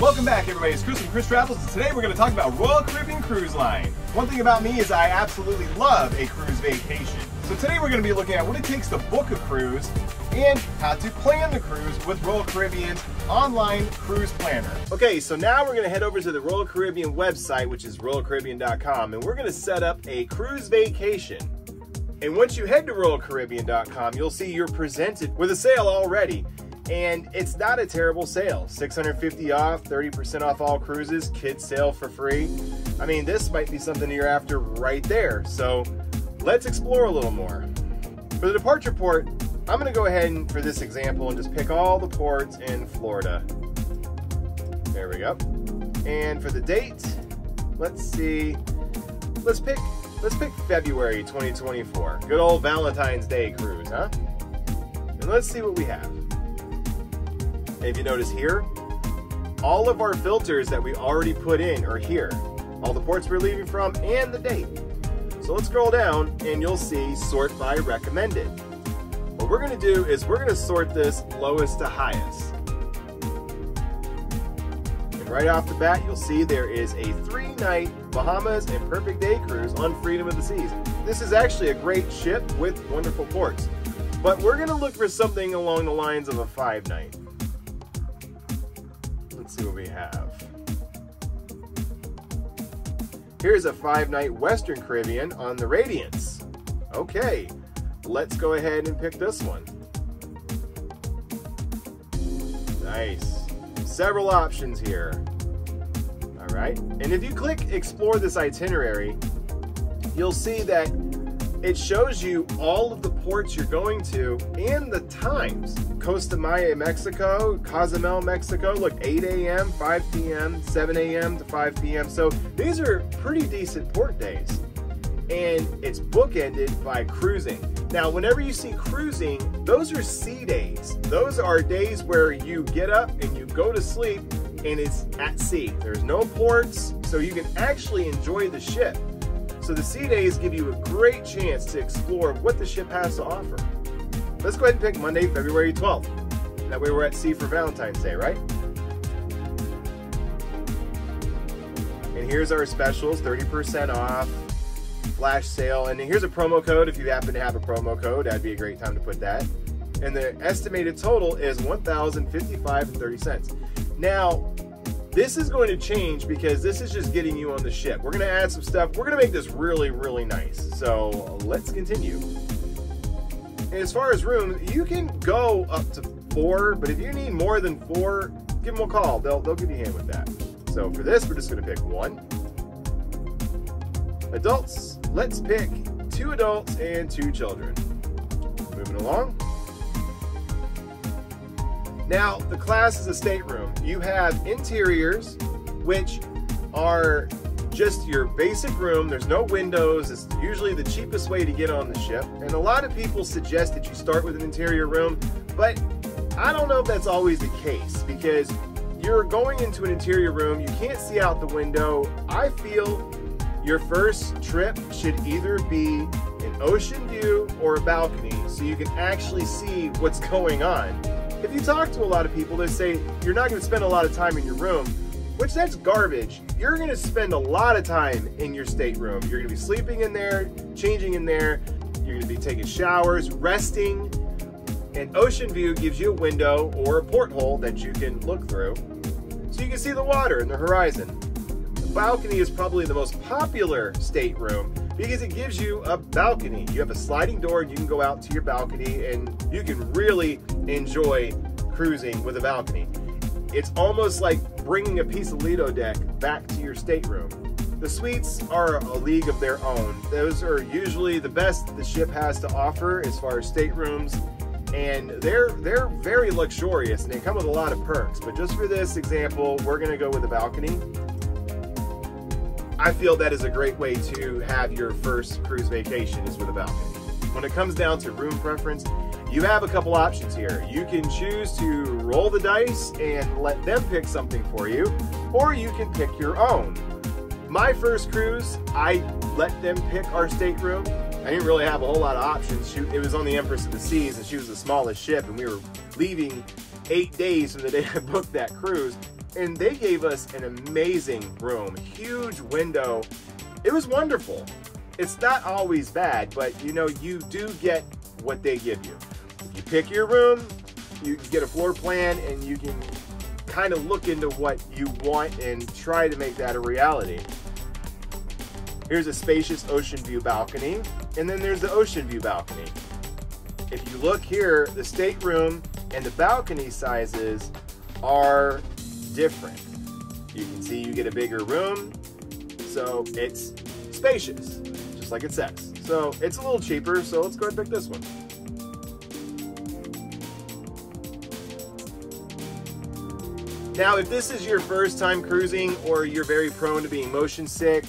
Welcome back, everybody. It's Chris from Chris Travels, and today we're going to talk about Royal Caribbean Cruise Line. One thing about me is I absolutely love a cruise vacation. So today we're going to be looking at what it takes to book a cruise and how to plan the cruise with Royal Caribbean's online cruise planner. Okay, so now we're going to head over to the Royal Caribbean website, which is royalcaribbean.com, and we're going to set up a cruise vacation. And once you head to royalcaribbean.com, you'll see you're presented with a sale already. And it's not a terrible sale. $650 off, 30% off all cruises, kids sail for free. I mean, this might be something you're after right there. So let's explore a little more. For the departure port, I'm gonna go ahead and, for this example, and just pick all the ports in Florida. There we go. And for the date, let's see, let's pick February 2024. Good old Valentine's Day cruise, huh? And let's see what we have. If you notice here, all of our filters that we already put in are here. All the ports we're leaving from and the date. So let's scroll down and you'll see sort by recommended. What we're going to do is we're going to sort this lowest to highest. And right off the bat, you'll see there is a 3-night Bahamas and Perfect Day cruise on Freedom of the Seas. This is actually a great ship with wonderful ports. But we're going to look for something along the lines of a 5-night. Let's see what we have. Here's a 5-night Western Caribbean on the Radiance. Okay, let's go ahead and pick this one. Nice. Several options here. All right, and if you click Explore this itinerary, you'll see that it shows you all of the ports you're going to and the times. Costa Maya, Mexico, Cozumel, Mexico. Look, 8 a.m., 5 p.m., 7 a.m. to 5 p.m. So these are pretty decent port days. And it's bookended by cruising. Now, whenever you see cruising, those are sea days. Those are days where you get up and you go to sleep and it's at sea. There's no ports, so you can actually enjoy the ship. So the sea days give you a great chance to explore what the ship has to offer. Let's go ahead and pick Monday, February 12th. That way we're at sea for Valentine's Day, right? And here's our specials, 30% off, flash sale, and here's a promo code. If you happen to have a promo code, that'd be a great time to put that. And the estimated total is $1,055.30. Now, this is going to change because this is just getting you on the ship. We're going to add some stuff. We're going to make this really, really nice. So let's continue. And as far as rooms, you can go up to 4, but if you need more than 4, give them a call. They'll give you a hand with that. So for this, we're just going to pick 1. Adults, let's pick 2 adults and 2 children. Moving along. Now, the class is a stateroom. You have interiors, which are just your basic room. There's no windows. It's usually the cheapest way to get on the ship. And a lot of people suggest that you start with an interior room, but I don't know if that's always the case because you're going into an interior room, you can't see out the window. I feel your first trip should either be an ocean view or a balcony so you can actually see what's going on. If you talk to a lot of people, they say you're not going to spend a lot of time in your room, which that's garbage. You're going to spend a lot of time in your stateroom. You're going to be sleeping in there, changing in there. You're going to be taking showers, resting. And ocean view gives you a window or a porthole that you can look through so you can see the water and the horizon. The balcony is probably the most popular stateroom because it gives you a balcony. You have a sliding door and you can go out to your balcony and you can really enjoy cruising with a balcony. It's almost like bringing a piece of Lido deck back to your stateroom. The suites are a league of their own. Those are usually the best the ship has to offer as far as staterooms, and they're very luxurious and they come with a lot of perks. But just for this example, we're gonna go with a balcony. I feel that is a great way to have your first cruise vacation is with a balcony. When it comes down to room preference, you have a couple options here. You can choose to roll the dice and let them pick something for you, or you can pick your own. My first cruise, I let them pick our stateroom. I didn't really have a whole lot of options. It was on the Empress of the Seas, and she was the smallest ship, and we were leaving 8 days from the day I booked that cruise. and they gave us an amazing room, huge window. It was wonderful. It's not always bad, but you know, you do get what they give you. If you pick your room, you can get a floor plan and you can kind of look into what you want and try to make that a reality. Here's a spacious ocean view balcony, and then there's the ocean view balcony. If you look here, the stateroom and the balcony sizes are different. You can see you get a bigger room, so it's spacious, just like it says. So it's a little cheaper, so let's go ahead and pick this one. Now, if this is your first time cruising or you're very prone to being motion sick,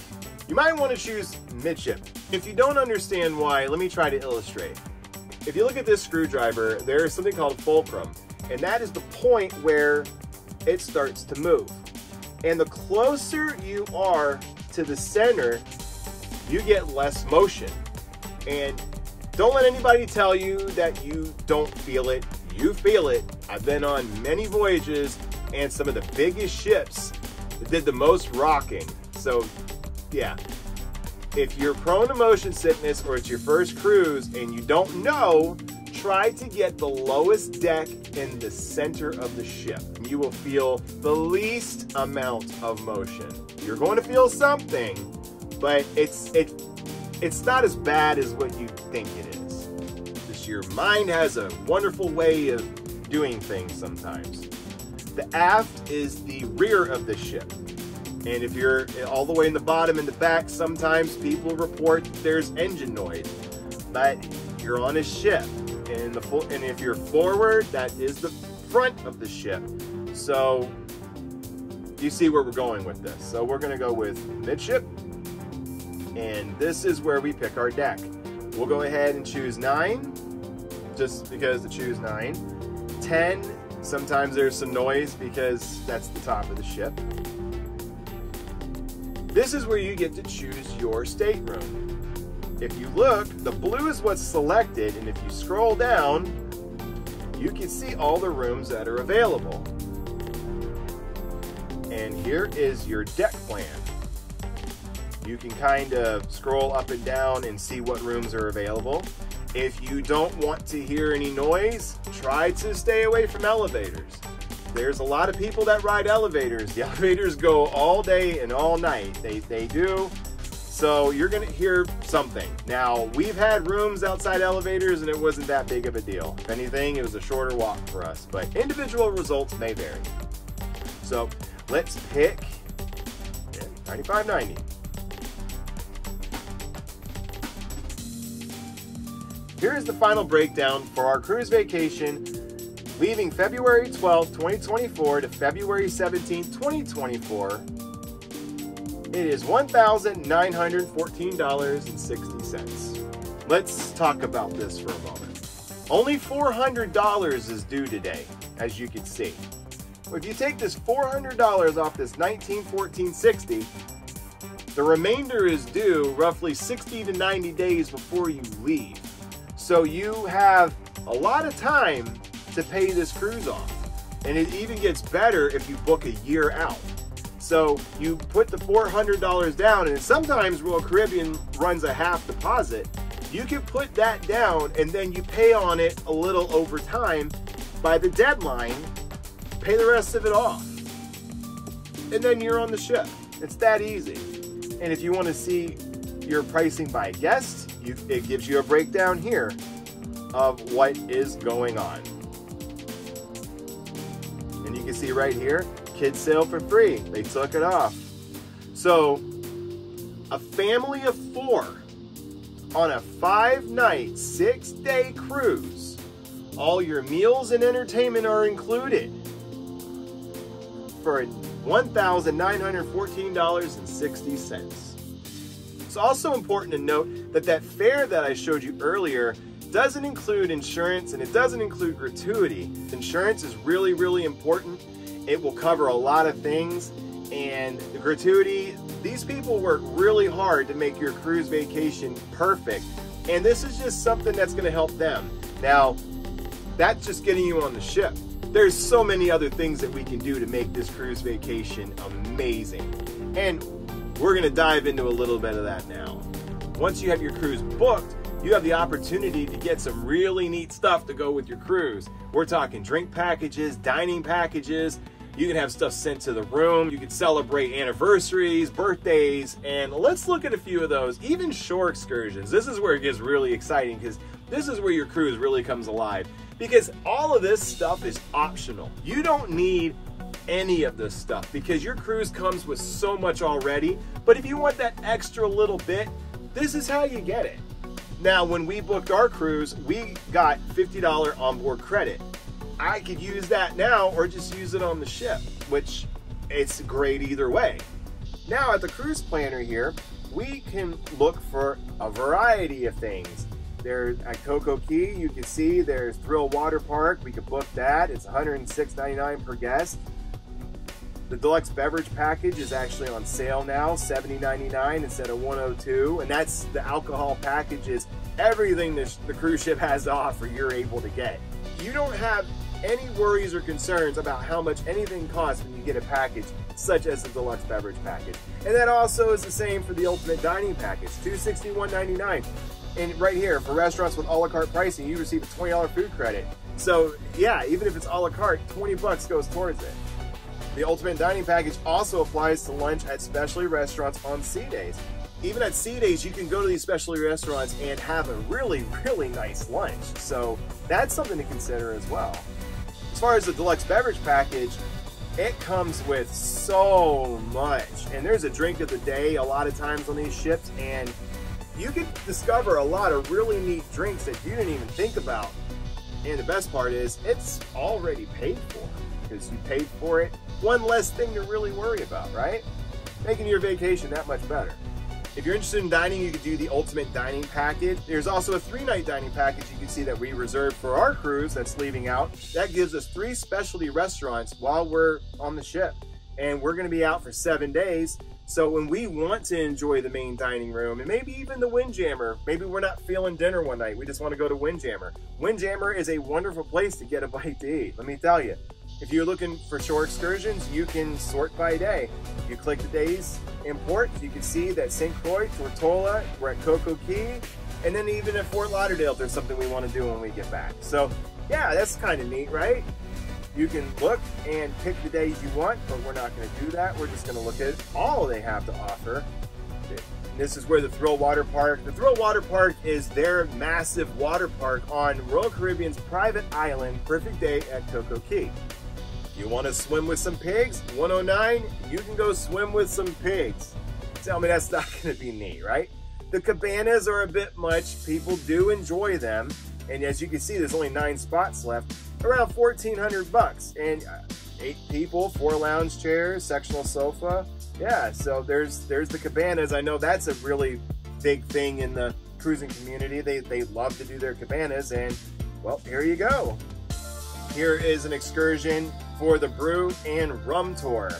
you might want to choose Midship. If you don't understand why, let me try to illustrate. If you look at this screwdriver, there is something called Fulcrum, and that is the point where it starts to move. And the closer you are to the center, you get less motion. And don't let anybody tell you that you don't feel it. You feel it. I've been on many voyages and some of the biggest ships that did the most rocking. So yeah, if you're prone to motion sickness or it's your first cruise and you don't know, try to get the lowest deck in the center of the ship. You will feel the least amount of motion. You're going to feel something, but it's not as bad as what you think it is. Just your mind has a wonderful way of doing things sometimes. The aft is the rear of the ship. And if you're all the way in the bottom and the back, sometimes people report there's engine noise. But you're on a ship. And if you're forward, that is the front of the ship. So you see where we're going with this. So we're going to go with Midship. And this is where we pick our deck. We'll go ahead and choose 9, just because to choose 9. 10, sometimes there's some noise because that's the top of the ship. This is where you get to choose your stateroom. If you look, the blue is what's selected, and if you scroll down, you can see all the rooms that are available. And here is your deck plan. You can kind of scroll up and down and see what rooms are available. If you don't want to hear any noise, try to stay away from elevators. There's a lot of people that ride elevators. The elevators go all day and all night. They do. So you're going to hear something. Now, we've had rooms outside elevators and it wasn't that big of a deal. If anything, it was a shorter walk for us, but individual results may vary. So let's pick $95.90. Here is the final breakdown for our cruise vacation leaving February 12th, 2024 to February 17th, 2024. It is $1,914.60. Let's talk about this for a moment. Only $400 is due today, as you can see. If you take this $400 off this $1,914.60, the remainder is due roughly 60 to 90 days before you leave. So you have a lot of time to pay this cruise off. And it even gets better if you book a year out. So you put the $400 down, and sometimes Royal Caribbean runs a half deposit. You can put that down and then you pay on it a little over time. By the deadline, pay the rest of it off. And then you're on the ship. It's that easy. And if you want to see your pricing by guest, it gives you a breakdown here of what is going on. And you can see right here, kids sail for free. They took it off. So a family of 4 on a 5-night, 6-day cruise, all your meals and entertainment are included for $1,914.60. It's also important to note that that fare that I showed you earlier doesn't include insurance and it doesn't include gratuity. Insurance is really, really important. It will cover a lot of things, and the gratuity, these people work really hard to make your cruise vacation perfect, and this is just something that's going to help them. Now, that's just getting you on the ship. there's so many other things that we can do to make this cruise vacation amazing. And we're gonna dive into a little bit of that now. Once you have your cruise booked, you have the opportunity to get some really neat stuff to go with your cruise. We're talking drink packages, dining packages. You can have stuff sent to the room. You can celebrate anniversaries, birthdays, and let's look at a few of those. Even shore excursions. This is where it gets really exciting because this is where your cruise really comes alive. Because all of this stuff is optional. You don't need any of this stuff because your cruise comes with so much already. But if you want that extra little bit, this is how you get it. Now, when we booked our cruise, we got $50 onboard credit. I could use that now or just use it on the ship, which it's great either way. Now at the cruise planner here, we can look for a variety of things. There's at Coco Key, you can see there's Thrill Water Park. We could book that. It's $106.99 per guest. The Deluxe Beverage package is actually on sale now, $70.99 instead of $102. And that's the alcohol package is everything the cruise ship has to offer, you're able to get. You don't have any worries or concerns about how much anything costs when you get a package such as the Deluxe Beverage package. And that also is the same for the Ultimate Dining package, $261.99. And right here, for restaurants with a la carte pricing, you receive a $20 food credit. So yeah, even if it's a la carte, 20 bucks goes towards it. The Ultimate Dining package also applies to lunch at specialty restaurants on sea days. Even at sea days, you can go to these specialty restaurants and have a really, really nice lunch. So that's something to consider as well. As far as the Deluxe Beverage package, it comes with so much. And there's a drink of the day a lot of times on these ships, and you can discover a lot of really neat drinks that you didn't even think about. And the best part is, it's already paid for because you paid for it. One less thing to really worry about, right? Making your vacation that much better. If you're interested in dining, you could do the Ultimate Dining package. There's also a 3-night dining package you can see that we reserved for our cruise that's leaving out. That gives us 3 specialty restaurants while we're on the ship. And we're gonna be out for 7 days. So when we want to enjoy the main dining room and maybe even the Windjammer, maybe we're not feeling dinner one night, we just want to go to Windjammer. Windjammer is a wonderful place to get a bite to eat, let me tell you. If you're looking for shore excursions, you can sort by day. You click the days in port, you can see that St. Croix, Tortola, we're at Coco Key, and then even at Fort Lauderdale, if there's something we want to do when we get back. So yeah, that's kind of neat, right? You can look and pick the days you want, but we're not going to do that. We're just going to look at all they have to offer. This is where the Thrill Water Park. The Thrill Water Park is their massive water park on Royal Caribbean's private island, Perfect Day at Coco Key. If you want to swim with some pigs, 109, you can go swim with some pigs. Tell me that's not going to be neat, right? The cabanas are a bit much. People do enjoy them. And as you can see, there's only 9 spots left. Around 1,400 bucks, and 8 people, 4 lounge chairs, sectional sofa. Yeah, so there's the cabanas. I know that's a really big thing in the cruising community. They love to do their cabanas, and well, here you go. Here is an excursion for the Brew and Rum Tour.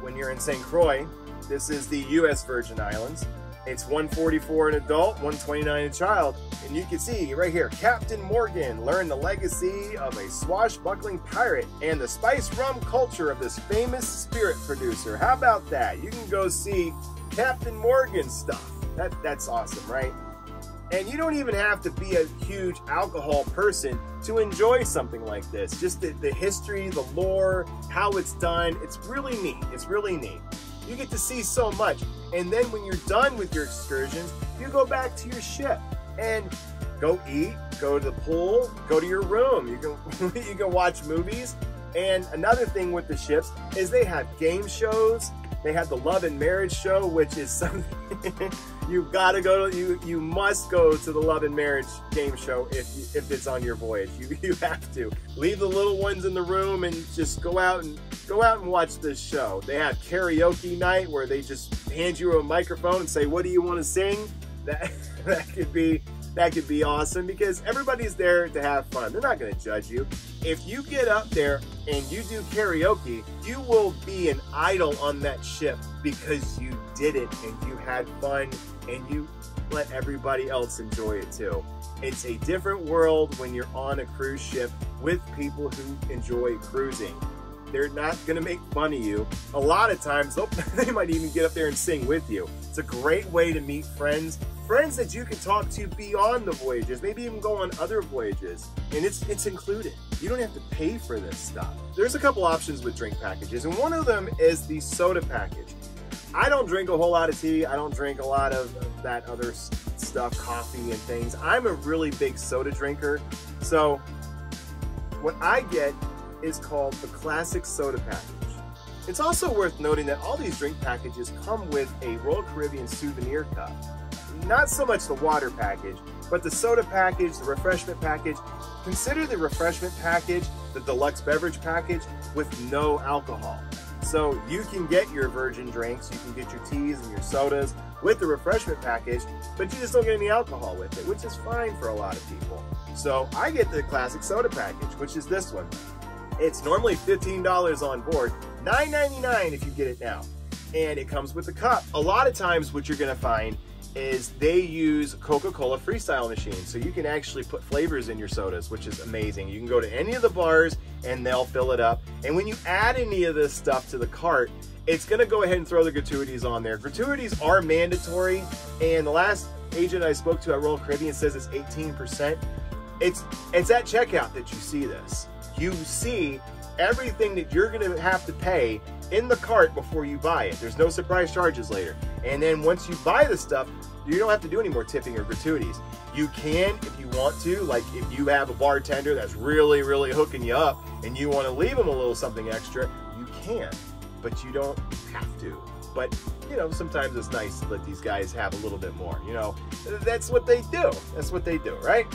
When you're in St. Croix, this is the U.S. Virgin Islands. It's $144 an adult, $129 a child. And you can see right here, Captain Morgan learned the legacy of a swashbuckling pirate and the spice rum culture of this famous spirit producer. How about that? You can go see Captain Morgan stuff. That's awesome, right? And you don't even have to be a huge alcohol person to enjoy something like this. Just the history, the lore, how it's done. It's really neat. It's really neat. You get to see so much. And then when you're done with your excursions, you go back to your ship and go eat, go to the pool, go to your room. You can watch movies. And another thing with the ships is they have game shows. They have the Love and Marriage show, which is something you've got to go to. You must go to the Love and Marriage game show if it's on your voyage. You have to leave the little ones in the room and just go out and watch this show. They have karaoke night where they just hand you a microphone and say, "What do you want to sing?" That could be that could be awesome because everybody's there to have fun. They're not going to judge you. If you get up there and you do karaoke, you will be an idol on that ship because you did it and you had fun and you let everybody else enjoy it too. It's a different world when you're on a cruise ship with people who enjoy cruising. They're not going to make fun of you. A lot of times, they might even get up there and sing with you. It's a great way to meet friends that you can talk to beyond the voyages, maybe even go on other voyages. And it's included. You don't have to pay for this stuff. There's a couple options with drink packages, and one of them is the soda package. I don't drink a whole lot of tea. I don't drink a lot of that other stuff, coffee and things. I'm a really big soda drinker. So what I get is called the classic soda package. It's also worth noting that all these drink packages come with a Royal Caribbean souvenir cup. Not so much the water package, but the soda package, the refreshment package. Consider the refreshment package the deluxe beverage package with no alcohol. So you can get your virgin drinks, you can get your teas and your sodas with the refreshment package, but you just don't get any alcohol with it, which is fine for a lot of people. So I get the classic soda package, which is this one. It's normally $15 on board, $9.99 if you get it now. And it comes with the cup. A lot of times what you're gonna find is they use Coca-Cola freestyle machines. So you can actually put flavors in your sodas, which is amazing. You can go to any of the bars and they'll fill it up. And when you add any of this stuff to the cart, it's gonna go ahead and throw the gratuities on there. Gratuities are mandatory. And the last agent I spoke to at Royal Caribbean says it's 18%. It's at checkout that you see this. You see everything that you're gonna have to pay in the cart before you buy it. There's no surprise charges later. And then once you buy the stuff, you don't have to do any more tipping or gratuities. You can, if you want to, like if you have a bartender that's really, really hooking you up and you want to leave them a little something extra, you can, but you don't have to. But, you know, sometimes it's nice to let these guys have a little bit more, you know. That's what they do. That's what they do, right?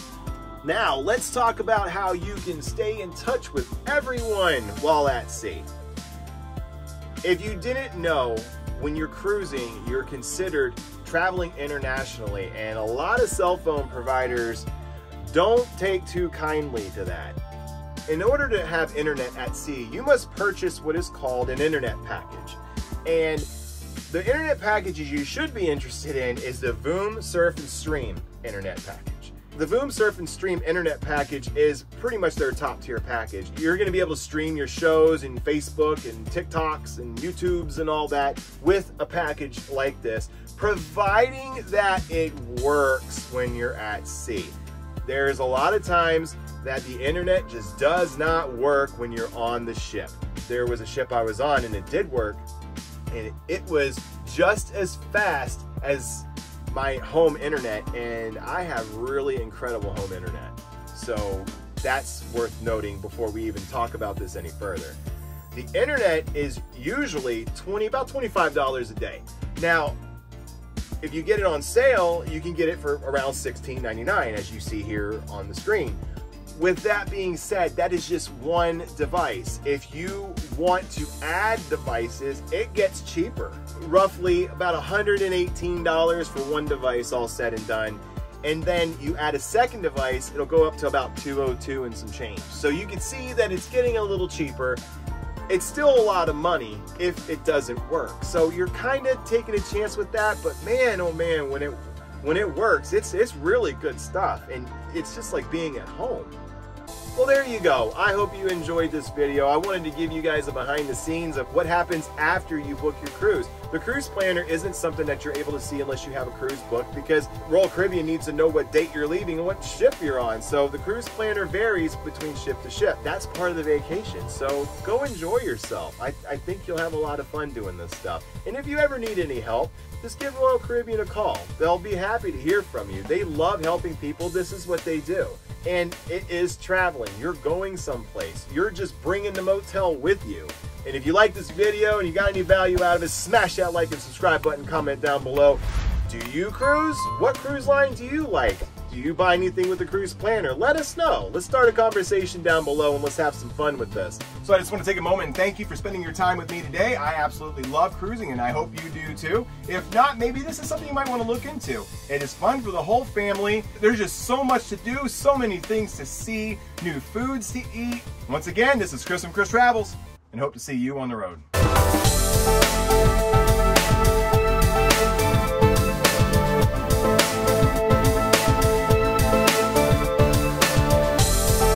Now, let's talk about how you can stay in touch with everyone while at sea. If you didn't know, when you're cruising, you're considered traveling internationally, and a lot of cell phone providers don't take too kindly to that. In order to have internet at sea, you must purchase what is called an internet package. And the internet packages you should be interested in is the Voom, Surf, and Stream internet package. The Voom, Surf, and Stream internet package is pretty much their top tier package. You're going to be able to stream your shows and Facebook and TikToks and YouTubes and all that with a package like this, providing that it works when you're at sea. There's a lot of times that the internet just does not work when you're on the ship. There was a ship I was on and it did work, and it was just as fast as my home internet, and I have really incredible home internet. So that's worth noting before we even talk about this any further. The internet is usually about $25 a day. Now, if you get it on sale, you can get it for around $16.99, as you see here on the screen. With that being said, that is just one device. If you want to add devices, it gets cheaper. Roughly about $118 for one device, all said and done. And then you add a second device, it'll go up to about $202 and some change. So you can see that it's getting a little cheaper. It's still a lot of money if it doesn't work. So you're kind of taking a chance with that, but man, oh man, when it works, it's really good stuff. And it's just like being at home. Well, there you go. I hope you enjoyed this video. I wanted to give you guys a behind the scenes of what happens after you book your cruise. The cruise planner isn't something that you're able to see unless you have a cruise book, because Royal Caribbean needs to know what date you're leaving and what ship you're on. So the cruise planner varies between ship to ship. That's part of the vacation. So go enjoy yourself. I think you'll have a lot of fun doing this stuff. And if you ever need any help, just give Royal Caribbean a call. They'll be happy to hear from you. They love helping people. This is what they do. And it is traveling. You're going someplace. You're just bringing the motel with you. And if you like this video and you got any value out of it, smash that like and subscribe button, comment down below. Do you cruise? What cruise line do you like? Do Do you buy anything with the cruise planner? Let us know. Let's start a conversation down below and let's have some fun with this. So I just want to take a moment and thank you for spending your time with me today. I absolutely love cruising and I hope you do too. If not, maybe this is something you might want to look into. It is fun for the whole family. There's just so much to do, so many things to see, new foods to eat. Once again, this is Chris from Chris Travels and hope to see you on the road.